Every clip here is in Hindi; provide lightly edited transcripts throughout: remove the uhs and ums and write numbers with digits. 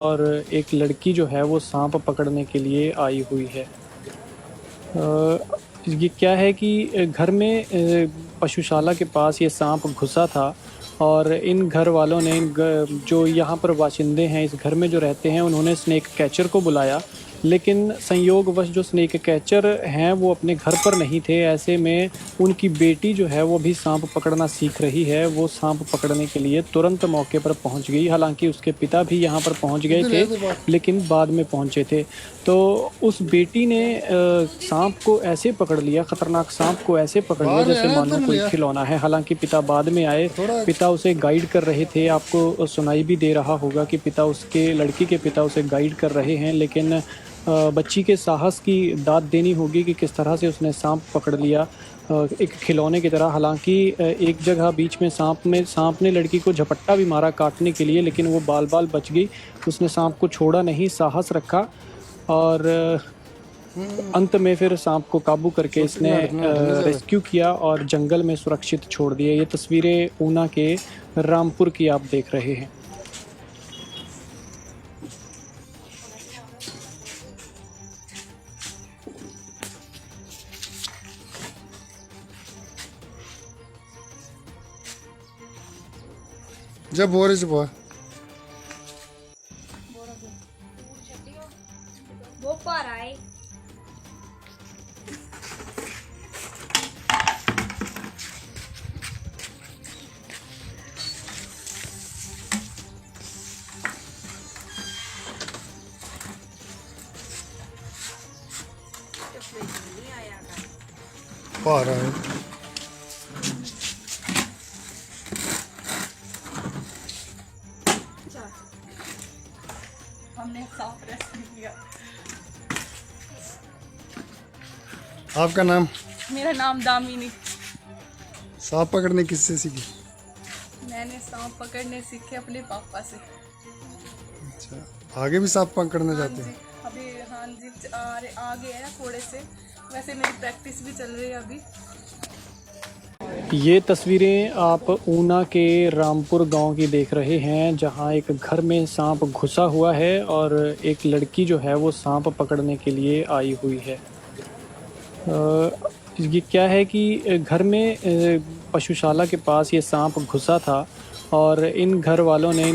और एक लड़की जो है वो सांप पकड़ने के लिए आई हुई है। ये क्या है कि घर में पशुशाला के पास ये सांप घुसा था और इन घर वालों ने जो यहाँ पर बाशिंदे हैं इस घर में जो रहते हैं उन्होंने स्नेक कैचर को बुलाया। लेकिन संयोगवश जो स्नेक कैचर हैं वो अपने घर पर नहीं थे। ऐसे में उनकी बेटी जो है वो भी सांप पकड़ना सीख रही है। वो सांप पकड़ने के लिए तुरंत मौके पर पहुंच गई। हालांकि उसके पिता भी यहाँ पर पहुंच गए थे लेकिन बाद में पहुंचे थे। तो उस बेटी ने सांप को ऐसे पकड़ लिया, खतरनाक सांप को ऐसे पकड़ लिया जैसे मानो कोई खिलौना है। हालांकि पिता बाद में आए, पिता उसे गाइड कर रहे थे। आपको सुनाई भी दे रहा होगा कि पिता उसके लड़की के पिता उसे गाइड कर रहे हैं। लेकिन बच्ची के साहस की दाद देनी होगी कि किस तरह से उसने सांप पकड़ लिया एक खिलौने की तरह। हालांकि एक जगह बीच में सांप ने लड़की को झपट्टा भी मारा काटने के लिए, लेकिन वो बाल बाल बच गई। उसने सांप को छोड़ा नहीं, साहस रखा और अंत में फिर सांप को काबू करके इसने रेस्क्यू किया और जंगल में सुरक्षित छोड़ दिया। ये तस्वीरें ऊना के रामपुर की आप देख रहे हैं। जब बोरिस बॉय वो पर आए पा रहा है। हमने सांप रेस्क्यू किया। आपका नाम? मेरा नाम दामिनी। सांप पकड़ने किससे सीखी? मैंने सांप पकड़ने सीखे अपने पापा से। अच्छा, आगे भी सांप पकड़ना चाहते हैं? अभी हाँ जी आगे है थोड़े से। वैसे मेरी प्रैक्टिस भी चल रही है अभी। ये तस्वीरें आप ऊना के रामपुर गांव की देख रहे हैं, जहां एक घर में सांप घुसा हुआ है और एक लड़की जो है वो सांप पकड़ने के लिए आई हुई है। ये क्या है कि घर में पशुशाला के पास ये सांप घुसा था और इन घर वालों ने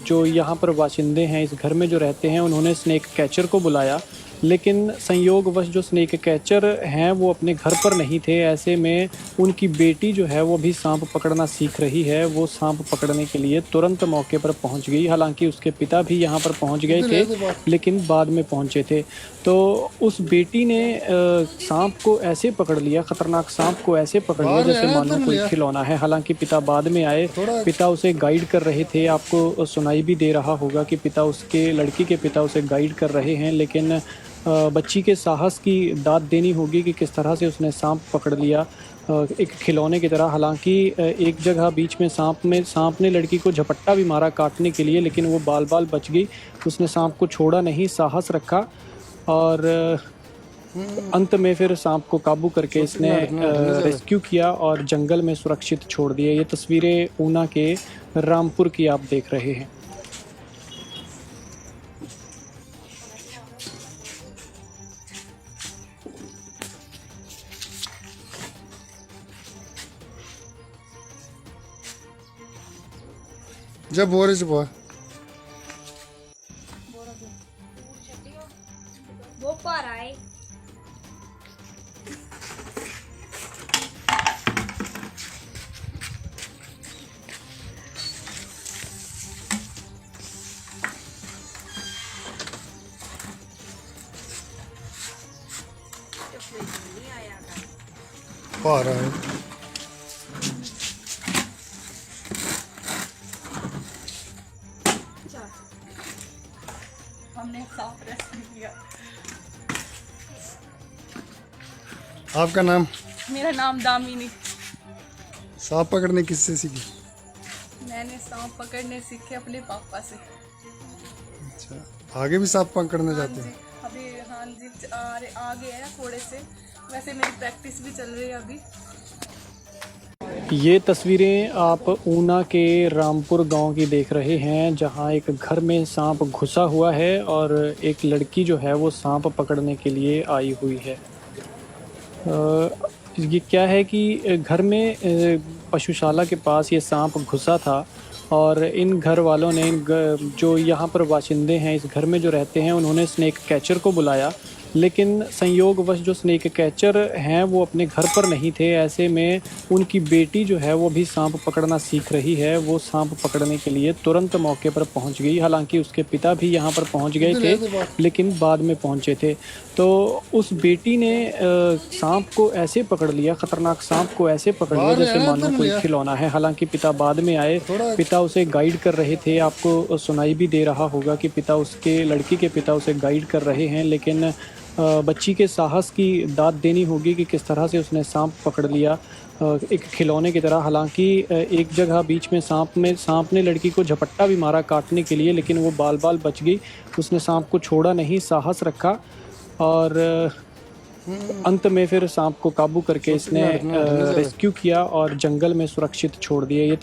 जो यहाँ पर बाशिंदे हैं इस घर में जो रहते हैं उन्होंने स्नेक कैचर को बुलाया। लेकिन संयोगवश जो स्नेक कैचर हैं वो अपने घर पर नहीं थे। ऐसे में उनकी बेटी जो है वो भी सांप पकड़ना सीख रही है। वो सांप पकड़ने के लिए तुरंत मौके पर पहुंच गई। हालांकि उसके पिता भी यहाँ पर पहुंच गए थे लेकिन बाद में पहुंचे थे। तो उस बेटी ने सांप को ऐसे पकड़ लिया, खतरनाक सांप को ऐसे पकड़ लिया जैसे मानो कोई खिलौना है। हालांकि पिता बाद में आए, पिता उसे गाइड कर रहे थे। आपको सुनाई भी दे रहा होगा कि पिता उसके लड़की के पिता उसे गाइड कर रहे हैं। लेकिन बच्ची के साहस की दाद देनी होगी कि किस तरह से उसने सांप पकड़ लिया एक खिलौने की तरह। हालांकि एक जगह बीच में सांप ने लड़की को झपट्टा भी मारा काटने के लिए, लेकिन वो बाल बाल बच गई। उसने सांप को छोड़ा नहीं, साहस रखा और अंत में फिर सांप को काबू करके इसने रेस्क्यू किया और जंगल में सुरक्षित छोड़ दिया। ये तस्वीरें ऊना के रामपुर की आप देख रहे हैं। जब बोरिस बॉय वो पर आए पा रहा है। हमने सांप रेस्क्यू किया। आपका नाम? मेरा नाम दामिनी। सांप पकड़ने किससे सीखी? मैंने सांप पकड़ने सीखे अपने पापा से। अच्छा, आगे भी सांप पकड़ना हाँ चाहते जी हैं? अभी हाँ जी आगे है थोड़े से। वैसे मेरी प्रैक्टिस भी चल रही है अभी। ये तस्वीरें आप ऊना के रामपुर गांव की देख रहे हैं, जहां एक घर में सांप घुसा हुआ है और एक लड़की जो है वो सांप पकड़ने के लिए आई हुई है। ये क्या है कि घर में पशुशाला के पास ये सांप घुसा था और इन घर वालों ने जो यहाँ पर बाशिंदे हैं, इस घर में जो रहते हैं, उन्होंने स्नेक कैचर को बुलाया, लेकिन संयोगवश जो स्नेक कैचर हैं वो अपने घर पर नहीं थे। ऐसे में उनकी बेटी जो है वो भी सांप पकड़ना सीख रही है, वो सांप पकड़ने के लिए तुरंत मौके पर पहुंच गई। हालांकि उसके पिता भी यहाँ पर पहुंच गए थे, लेकिन बाद में पहुंचे थे। तो उस बेटी ने सांप को ऐसे पकड़ लिया, खतरनाक सांप को ऐसे पकड़ लिया जैसे मानो कोई खिलौना है। हालांकि पिता बाद में आए, पिता उसे गाइड कर रहे थे। आपको सुनाई भी दे रहा होगा कि पिता उसके लड़की के पिता उसे गाइड कर रहे हैं, लेकिन बच्ची के साहस की दाद देनी होगी कि किस तरह से उसने सांप पकड़ लिया एक खिलौने की तरह। हालांकि एक जगह बीच में सांप ने लड़की को झपट्टा भी मारा काटने के लिए, लेकिन वो बाल बाल बच गई। उसने सांप को छोड़ा नहीं, साहस रखा और अंत में फिर सांप को काबू करके इसने रेस्क्यू किया और जंगल में सुरक्षित छोड़ दिया। ये